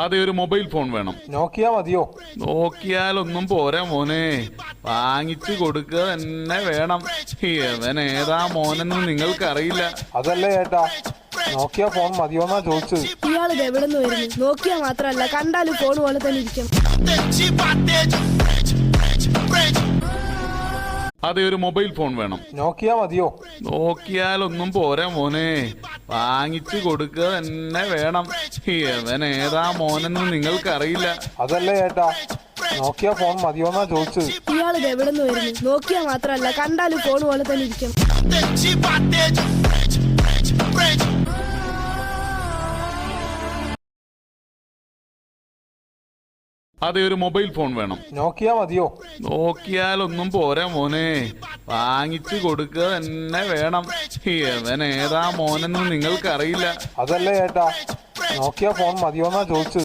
അതെ, ഒരു mobile phone വേണം. നോക്കിയ മതിയോ? നോക്കിയാലൊന്നും പോരാ മോനെ, വാങ്ങിച്ചു കൊടുക്കുക തന്നെ വേണം. ഇവൻ ഏതാ മോനെന്ന് നിങ്ങൾക്കറിയില്ല. അതല്ലേ ഏട്ടാ, നോക്കിയ ഫോൺ മതിയോന്നാ ചോദിച്ചത്. ഇയാളിത് എവിടെ നിന്ന് വരുന്നു? നോക്കിയാ മാത്രല്ല, കണ്ടാലും ഫോൺ പോലെ തന്നെ ഇരിക്കും. അതെ, ഒരു മൊബൈൽ ഫോൺ വേണം. നോക്കിയ മതിയോ? നോക്കിയാലൊന്നും പോരാ മോനെ, വാങ്ങിച്ചു കൊടുക്കുക തന്നെ വേണം. ഇവൻ ഏതാ മോനെന്ന് നിങ്ങൾക്കറിയില്ല. അതല്ലേ ഏട്ടാ, നോക്കിയ ഫോൺ മതിയോന്നാ ചോദിച്ചത്. ഇയാളിത് എവിടെ നിന്ന് വരുന്നു? നോക്കിയാ മാത്രല്ല, കണ്ടാലും ഫോൺ പോലെ തന്നെ ഇരിക്കും. അതെ, ഒരു മൊബൈൽ ഫോൺ വേണം. നോക്കിയ മതിയോ? നോക്കിയാലൊന്നും പോരാ മോനെ, വാങ്ങിച്ചു കൊടുക്കുക തന്നെ വേണം. ഇവൻ ഏതാ മോനെന്ന് നിങ്ങൾക്കറിയില്ല. അതല്ലേ ഏട്ടാ, നോക്കിയ ഫോൺ മതിയോന്നാ ചോദിച്ചത്.